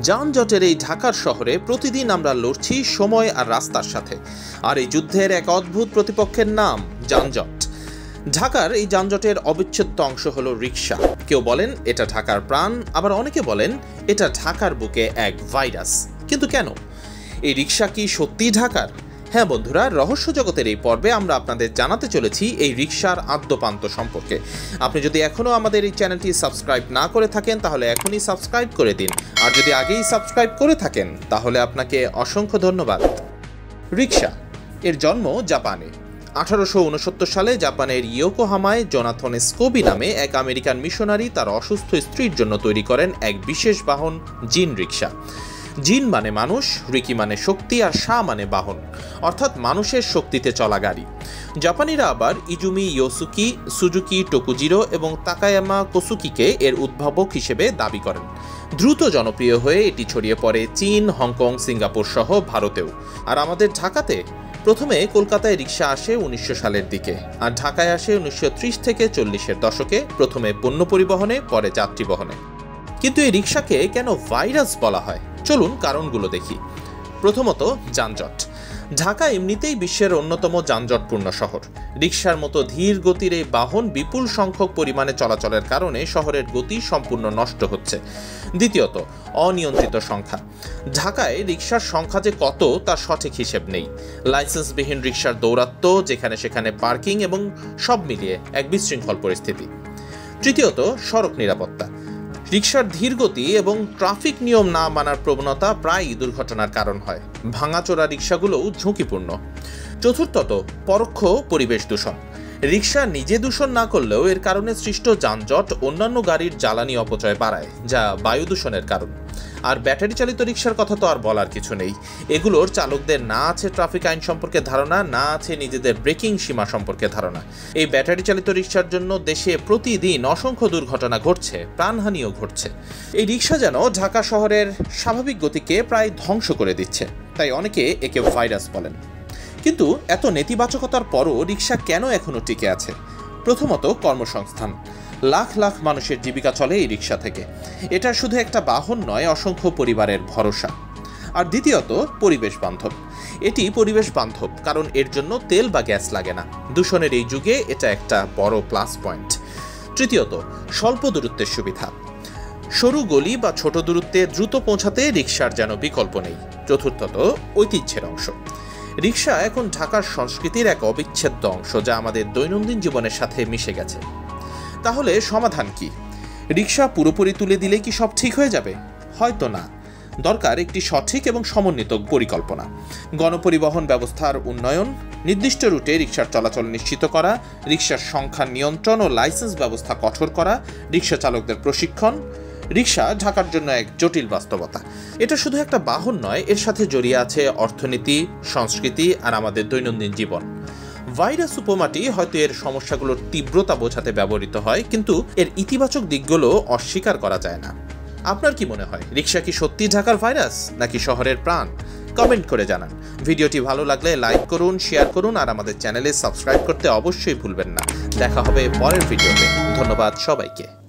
যানজটের এই ঢাকার শহরে প্রতিদিন আমরা লড়ছি সময় আর রাস্তার সাথে। আর এই যুদ্ধের এক অদ্ভুত প্রতিপক্ষের নাম যানজট। ঢাকার এই যানজটের অবিচ্ছেদ্য অংশ হলো রিক্সা। কেউ বলেন এটা ঢাকার প্রাণ, আবার অনেকে বলেন এটা ঢাকার বুকে এক ভাইরাস। কিন্তু কেন? এই রিক্সা কি সত্যিই ঢাকার? হ্যাঁ বন্ধুরা, রহস্য জগতের এই পর্বে আমরা আপনাদের জানাতে চলেছি এই রিক্সার আদ্যপান্ত সম্পর্কে। আপনি যদি এখনও আমাদের এই চ্যানেলটি সাবস্ক্রাইব না করে থাকেন তাহলে এখনই সাবস্ক্রাইব করে দিন, আর যদি আগেই সাবস্ক্রাইব করে থাকেন তাহলে আপনাকে অসংখ্য ধন্যবাদ। রিক্সা এর জন্ম জাপানে। 1869 সালে জাপানের ইয়োকোহামায় জোনাথন স্কোবি নামে এক আমেরিকান মিশনারি তার অসুস্থ স্ত্রীর জন্য তৈরি করেন এক বিশেষ বাহন, জিন রিক্সা। জিন মানে মানুষ, রিকি মানে শক্তি, আর সা মানে বাহন, অর্থাৎ মানুষের শক্তিতে চলা গাড়ি। জাপানিরা আবার ইজুমি ইয়োসুকি, সুজুকি টোকুজিরো এবং তাকায়ামা কোসুকিকে এর উদ্ভাবক হিসেবে দাবি করেন। দ্রুত জনপ্রিয় হয়ে এটি ছড়িয়ে পড়ে চীন, হংকং, সিঙ্গাপুর সহ ভারতেও। আর আমাদের ঢাকাতে প্রথমে কলকাতায় রিক্সা আসে 1900 সালের দিকে, আর ঢাকায় আসে 1930 থেকে 40-এর দশকে, প্রথমে পণ্য পরিবহনে, পরে যাত্রী বহনে। কিন্তু এই রিক্সাকে কেন ভাইরাস বলা হয়? চলুন কারণগুলো দেখি। প্রথমত, যানজট। ঢাকা এমনিতেই বিশ্বের অন্যতম যানজটপূর্ণ শহর। রিক্সার মতো ধীর গতির এই বাহন বিপুল সংখ্যক পরিমাণে চলাচলের কারণে শহরের গতি সম্পূর্ণ নষ্ট হচ্ছে। দ্বিতীয়ত, অনিয়ন্ত্রিত সংখ্যা। ঢাকায় রিক্সার সংখ্যা যে কত তার সঠিক হিসেব নেই। লাইসেন্সবিহীন রিক্সার দৌরাত্ম্য, যেখানে সেখানে পার্কিং এবং সব মিলিয়ে এক বিশৃঙ্খল পরিস্থিতি। তৃতীয়ত, সড়ক নিরাপত্তা। রিক্সার ধীরগতি এবং ট্রাফিক নিয়ম না মানার প্রবণতা প্রায়ই দুর্ঘটনার কারণ হয়। ভাঙাচোরা রিক্সাগুলোও ঝুঁকিপূর্ণ। চতুর্থত, পরোক্ষ পরিবেশ দূষণ। রিক্সা নিজে দূষণ না করলেও এর কারণে সৃষ্ট যানজট অন্যান্য গাড়ির জ্বালানি অপচয় বাড়ায়, যা বায়ু দূষণের কারণ। আর ব্যাটারি চালিত রিক্সার কথা তো আর বলার কিছু নেই। এগুলোর চালকদের না আছে ট্রাফিক আইন সম্পর্কে ধারণা, না আছে নিজেদের ব্রেকিং সীমা সম্পর্কে ধারণা। এই ব্যাটারি চালিত রিক্সার জন্য দেশে প্রতিদিন অসংখ্য দুর্ঘটনা ঘটছে, প্রাণহানিও ঘটছে। এই রিক্সা যেন ঢাকা শহরের স্বাভাবিক গতিকে প্রায় ধ্বংস করে দিচ্ছে, তাই অনেকে একে ভাইরাস বলেন। কিন্তু এত নেতিবাচকতার পরও রিক্সা কেন এখনো টিকে আছে? প্রথমত, কর্মসংস্থান। লাখ লাখ মানুষের জীবিকা চলে এই রিক্সা থেকে। এটা শুধু একটা বাহন নয়, অসংখ্য পরিবারের ভরসা। আর দ্বিতীয়ত, পরিবেশ বান্ধব। এটি পরিবেশ বান্ধব কারণ এর জন্য তেল বা গ্যাস লাগে না। দূষণের এই যুগে এটা একটা বড় প্লাস পয়েন্ট। তৃতীয়ত, স্বল্প দূরত্বের সুবিধা। সরু গলি বা ছোট দূরত্বে দ্রুত পৌঁছাতে রিক্সার যেন বিকল্প নেই। চতুর্থত, ঐতিহ্যের অংশ। রিক্সা এখন ঢাকার সংস্কৃতির এক অবিচ্ছেদ্য অংশ, যা আমাদের দৈনন্দিন জীবনের সাথে মিশে গেছে। তাহলে সমাধান কি? রিক্সা পুরোপুরি তুলে দিলে কি সব ঠিক হয়ে যাবে? হয়তো না। দরকার একটি সঠিক এবং সমন্বিত পরিকল্পনা। গণপরিবহন ব্যবস্থার উন্নয়ন, নির্দিষ্ট রুটে রিক্সার চলাচল নিশ্চিত করা, রিক্সার সংখ্যা নিয়ন্ত্রণ ও লাইসেন্স ব্যবস্থা কঠোর করা, রিক্সা চালকদের প্রশিক্ষণ। রিক্সা ঢাকার জন্য এক জটিল বাস্তবতা। এটা শুধু একটা বাহন নয়, এর সাথে জড়িয়ে আছে অর্থনীতি, সংস্কৃতি আর আমাদের দৈনন্দিন জীবন। ভাইরাস উপমাটি হয়তো এর সমস্যাগুলোর তীব্রতা বোঝাতে ব্যবহৃত হয়, কিন্তু এর ইতিবাচক দিকগুলো অস্বীকার করা যায় না। আপনার কি মনে হয়, রিক্সা কি সত্যি ঢাকার ভাইরাস নাকি শহরের প্রাণ? কমেন্ট করে জানান। ভিডিওটি ভালো লাগলে লাইক করুন, শেয়ার করুন, আর আমাদের চ্যানেলে সাবস্ক্রাইব করতে অবশ্যই ভুলবেন না। দেখা হবে পরের ভিডিওতে। ধন্যবাদ সবাইকে।